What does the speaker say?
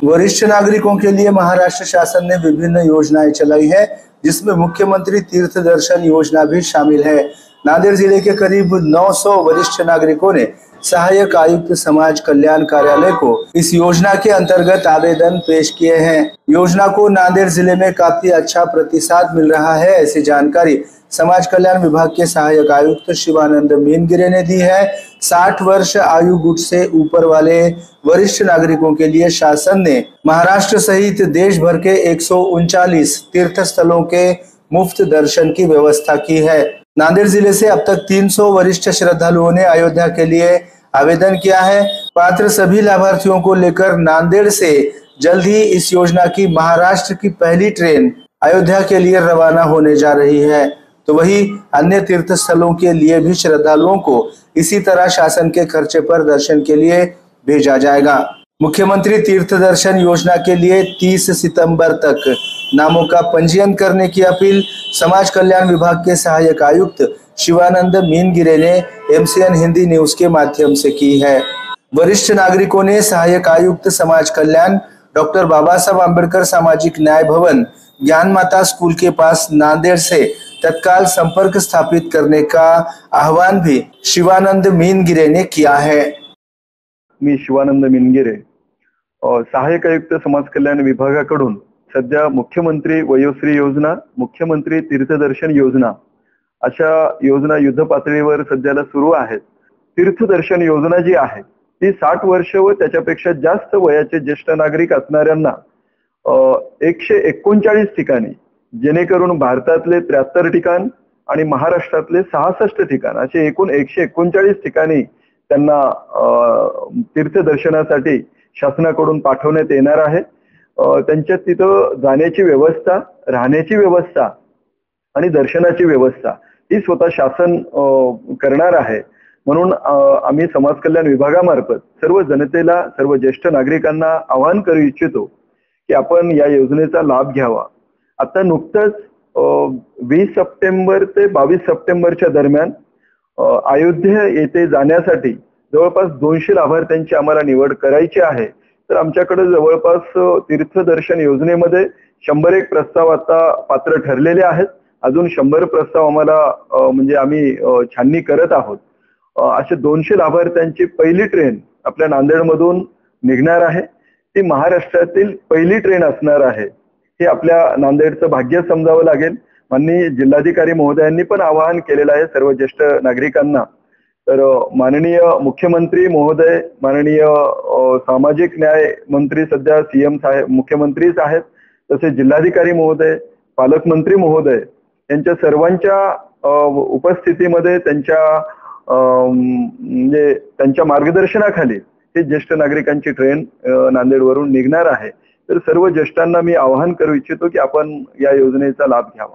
वरिष्ठ नागरिकों के लिए महाराष्ट्र शासन ने विभिन्न योजनाएं चलाई है, जिसमें मुख्यमंत्री तीर्थ दर्शन योजना भी शामिल है। नांदेड़ जिले के करीब 900 वरिष्ठ नागरिकों ने सहायक आयुक्त समाज कल्याण कार्यालय को इस योजना के अंतर्गत आवेदन पेश किए हैं। योजना को नांदेड़ जिले में काफी अच्छा प्रतिसाद मिल रहा है, ऐसी जानकारी समाज कल्याण विभाग के सहायक आयुक्त शिवानंद मीनगिरे ने दी है। 60 वर्ष आयु गुट से ऊपर वाले वरिष्ठ नागरिकों के लिए शासन ने महाराष्ट्र सहित देश भर के 139 तीर्थ स्थलों के मुफ्त दर्शन की व्यवस्था की है। नांदेड़ जिले से अब तक 300 वरिष्ठ श्रद्धालुओं ने अयोध्या के लिए आवेदन किया है। पात्र सभी लाभार्थियों को लेकर नांदेड़ से जल्द ही इस योजना की महाराष्ट्र की पहली ट्रेन अयोध्या के लिए रवाना होने जा रही है। तो वही अन्य तीर्थ स्थलों के लिए भी श्रद्धालुओं को इसी तरह शासन के खर्चे पर दर्शन के लिए भेजा जाएगा। मुख्यमंत्री तीर्थ दर्शन योजना के लिए 30 सितंबर तक नामों का पंजीयन करने की अपील समाज कल्याण विभाग के सहायक आयुक्त शिवानंद मीनगिरे ने MCN हिंदी न्यूज के माध्यम से की है। वरिष्ठ नागरिकों ने सहायक आयुक्त समाज कल्याण डॉक्टर बाबा साहब आंबेडकर सामाजिक न्याय भवन ज्ञान माता स्कूल के पास नांदेड़ से तत्काल संपर्क स्थापित करने का आह्वान भी शिवानंद मीनगिरे ने किया है। मी शिवानंद मीनगिरे सहायक आयुक्त समाज कल्याण विभागाकडून सध्या मुख्यमंत्री वयोश्री योजना, मुख्यमंत्री तीर्थदर्शन योजना अशा योजना युद्ध पातळीवर सध्याला सुरू आहेत। तीर्थदर्शन योजना जी आहे ती 60 वर्ष व त्याच्यापेक्षा जास्त वयाचे ज्येष्ठ नागरिक असणाऱ्यांना 139 ठिकाणी, जेणेकरून भारतातले 73 ठिकाण आणि महाराष्ट्रातले 66 ठिकाण असे एकूण 139 ठिकाणी त्यांना तीर्थदर्शनासाठी शासनाकडून पाठवण्यात येणार आहे। त्यांच्या तिथं जाण्याची व्यवस्था, राहण्याची व्यवस्था आणि दर्शनाची व्यवस्था ही स्वतः शासन करणार आहे। म्हणून आम्ही समाज कल्याण विभागामार्फत सर्व जनतेला, सर्व ज्येष्ठ नागरिकांना आवाहन करू इच्छितो की आपण या योजनेचा लाभ घ्यावा। आता नुकतंच 20 सप्टेंबर ते 22 सप्टेंबरच्या दरम्यान अयोध्या येथे जाण्यासाठी जवळपास 200 लाभार्थ्यांची आम्हाला निवड करायची आहे। तर आमच्याकडे जवळपास तीर्थदर्शन योजनेमध्ये 101 प्रस्ताव आता पात्र ठरलेले आहेत। अजून 100 प्रस्ताव आम्हाला म्हणजे आम्ही छाननी करत आहोत। असे 200 लाभार्थ्यांची पहिली ट्रेन आपल्या नांदेडमधून निघणार आहे। ती महाराष्ट्रातील पहिली ट्रेन असणार आहे। हे आपल्या नांदेडचं भाग्य समजावं लागेल। माननीय जिल्हाधिकारी महोदयांनी पण आवाहन केलेलं आहे सर्व ज्येष्ठ नागरिकांना। तर माननीय मुख्यमंत्री महोदय, माननीय सामाजिक न्याय मंत्री सध्या CM साहेब, मुख्यमंत्रीच आहेत, तसे जिल्हाधिकारी महोदय, पालकमंत्री महोदय यांच्या सर्वांच्या उपस्थितीमध्ये त्यांच्या मार्गदर्शनाखाली हे ज्येष्ठ नागरिकांची ट्रेन नांदेडवरून निघणार आहे। तर सर्व ज्येष्ठांना मी आवाहन करू इच्छितो की आपण या योजनेचा लाभ घ्यावा।